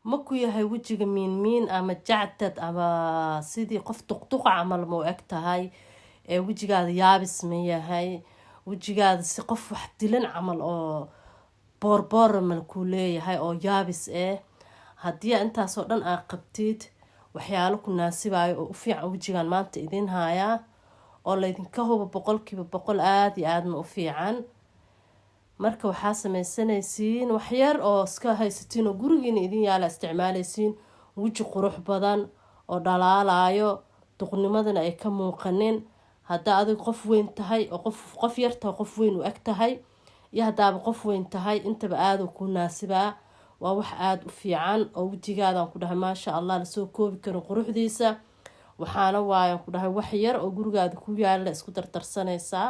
ma ku yahay wejiga miin ama jacdad ama sidii qof duqduqa camal ma u eg tahay wejigaada yaabis ma yahay wejigaada si qof wax dilan camal oo boorboora mal kuu leeyahay oo yaabis haddii intaasoo dhan aa qabtid waxyaalo ku naasibayo oo u fiican wejigan maanta idin hayaa oo laydinka hubo 100% aada iyo aadna u fiican marka waxaa sameysanaysiin waxyar oo iska haysatiin oo gurigiina idin yaala isticmaalaysiin weji qurux badan oo dhalaalayo duqnimadana ay ka muuqanin haddaa adig qof weyn tahay oo qof yar tahay qof weyn u eg tahay iyo haddaaba qof weyn tahay intaba aada ku naasibaa waa wax aada u fiican oo wejigaadaan ku dhahay maasha allah lasoo koobi karin quruxdiisa waxaana waayaan ku dhahay wax yar oo gurigaada ku yaala isku dardarsanaysaa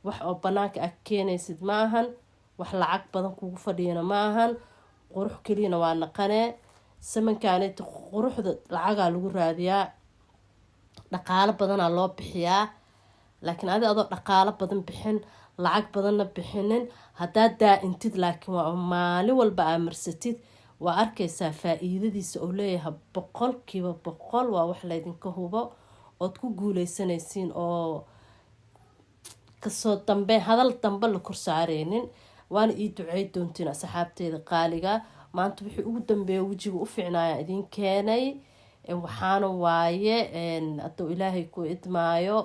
wax oo banaanka ag keenaysid ma ahan wax lacag badan kugu fadhiyana ma ahan qurux keliyana waa naqanee samankaaneta quruxda lacagaa lagu raadiyaa dhaqaalo badanaa loo bixiyaa laakiin adoo dhaqaalo badan bixin lacag badanna bixinin haddaad daa-intid laakiin waa maalin walba aa marsatid waa arkaysaa faa-iidadiisa oo leeyahay 100% waa wax laydinka hubo ood ku guuleysanaysiin oo kasoo dambe hadal dambe la korsaareynin waana ii ducey doontiin asxaabteeda qaaliga maanta wixii ugu dambeeya wejiga u fiicnaaya idin keenay waxaana waaye hadduu ilaahay ku idmaayo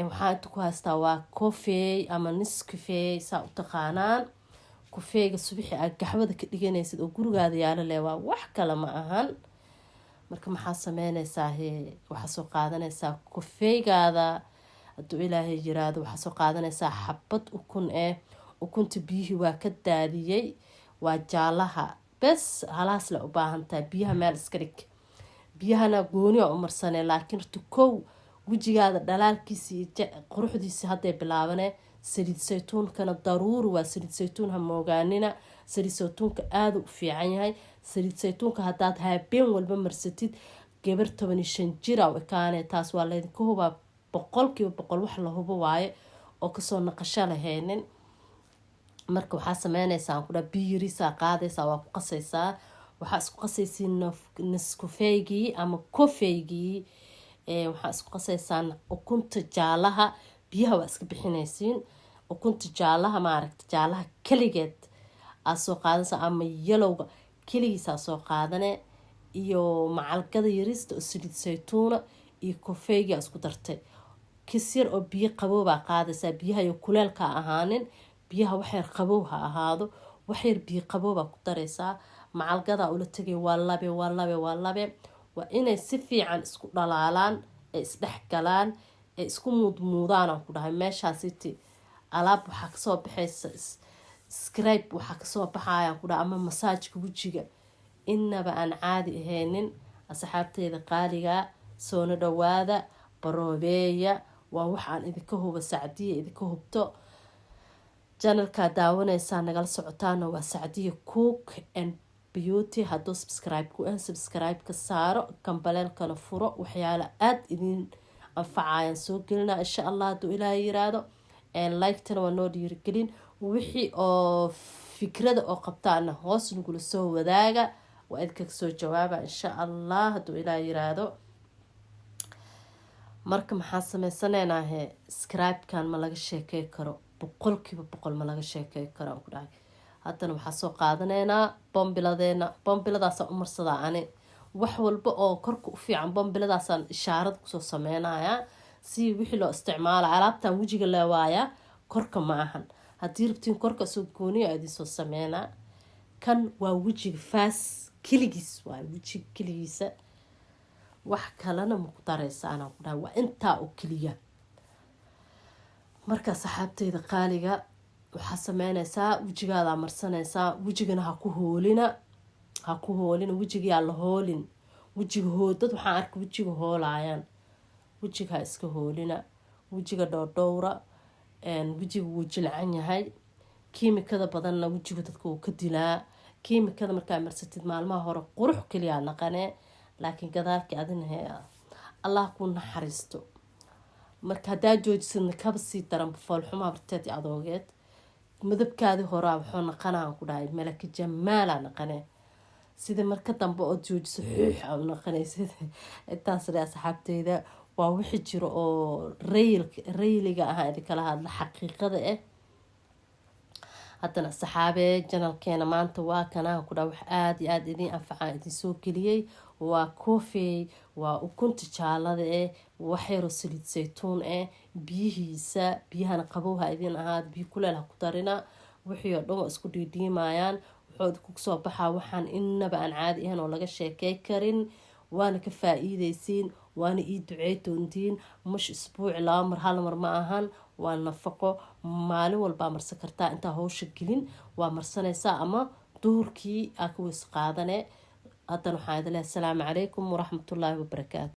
waxaa inta ku haystaa waa kofeey ama niskafeey saa u taqaanaan kofeeyga subixi aad gaxwada ka dhiganaysid oo gurigaada yaala leh waa wax kale ma ahan marka maxaa sameynaysaa waxaa soo qaadanaysaa kofeeygaada hadduu ilaahay yiraahdo waxaa soo qaadanaysaa xabad ukun ukunta biyihii waa ka daadiyey waa jaalaha bes halaas le u baahan tahay biyaha meel iska dhig biyahana gooni a u marsanee laakiin horta kow wejigaada dhalaalkiisa iyo quruxdiisa hadday bilaabane saliid saytuunkana daruuri waa saliid saytuun ha moogaanina saliid saytuunka aada u fiican yahay saliid saytuunka haddaad habeen walba marsatid gabar 15 jira u ekaane taas waa laydinka hubaa 100% wax la hubo waaye oo kasoo naqasho lahaynin marka waxaa sameynaysaa ku dhaa biyirisaa qaadaysaa waa ku qasaysaa waxaa isku qasaysiin niskofeygii ama kofeygii waxaa isku qasaysaan ukunta jaalaha biyaha waa iska bixinaysiin ukunta jaalaha maaragta jaalaha keligeed aa soo qaadanaysa ama yalowga keligiisaa soo qaadane iyo macalgada yarista oo saliid saytuuna iyo kofeygaa isku dartay kis yar oo biyo qaboobaa qaadaysaa biyaha iyo kuleelka ahaanin biyaha waxyar qabow ha ahaado waxyar biyo qaboobaa ku daraysaa macalgadaa ula tegay waa labe waa inay si fiican isku dhalaalaan ee isdhex galaan ee isku muudmuudaanaan ku dhahay meeshaasiti alaab waxaa kasoo baxaysa scribe waxaa kasoo baxayaan ku dhahay ama masaajka wejiga inaba aan caadi ahaynin asxaabteeda qaaliga soona dhawaada baroobeeya waa waxaan idinka huba sacdiya idinka hubto janalkaa daawanaysaa nagala socotaana waa sacdiya cook and beauty hadduu subscribe ka saaro kambaleelkana furo waxyaala aada idin anfacayaan soo gelina insha allah hadduu ilaaha yiraahdo like-tana waa noo dhiirigelin wixii oo fikrada oo qabtaana hoos nagula soo wadaaga waa idinka soo jawaaba insha allah hadduu ilaaha yiraahdo marka maxaa sameysanaynaahe scribe-kan ma laga sheekey karo 100% ma laga sheekey karo aan ku dhahay haddana waxaa soo qaadanaynaa bombiladaasaan u marsadaa ani wax walba oo korka u fiican bombiladaasaan ishaarad kusoo sameynayaa si wixii loo isticmaala alaabtan wejiga leewaaya korka ma ahan haddii rabtiin korka soo gooniya idinsoo sameynaa kan waa wejiga faas keligiis waa wejiga keligiisa wax kalena maku daraysa anaan ku dhahay waa intaa oo keliya marka saxaabteyda qaaliga waxaa sameynaysaa wejigaadaa marsanaysaa wejigana ha ku hoolina wejigayaa la hoolin wejiga dad waxaan arka wejiga hoolaayaan wejiga ha iska hoolina wejiga dhowdhowra wejiga wuu jilcan yahay kiimikada badanna wejiga dadka wuu ka dilaa kiimikada markaa marsatid maalmaha hore qurux keliyaa naqanee laakiin gadaalkii adinahe allah kuu naxariisto marka haddaa joojisadna kaba sii daran foolxumaa barteed adoogeed madabkaadii horaa wuxuu naqanaan ku dhahay malaka jamaalaa naqane sida marka dambe oo joojiso xuux aa noqonaysid intaas le asxaabteyda waa wixii jiro oo rayliga ahaa idinkala hadla xaqiiqada ah. haddana saxaabe janalkeena maanta waa kanaa ku dhaa wax aada iyo aada idin anfacaan idin soo geliyey. waa coffee, waa ukunta jaalada waxyaro saliid saytuun biyihiisa, biyahana qabowha idin ahaad, biyo kuleel ha ku darina, wixii oo dhan waa isku dhiidhiimayaan. wuxuu ku soo baxaa waxaan inaba aan caadi ahayn oo laga sheekey karin. waana ka faa-iideysiin, waana ii ducey doontiin. mush isbuuci 2 mar 1 mar ma ahan, waa nafaqo. maalin walbaa marsan kartaa, intaa hawsha gelin waa marsanaysaa ama duhurkii aa ka weys qaadane. haddana waxaan idin leeyahay asalaamu calaykum waraxmatullaahi wabarakaatu.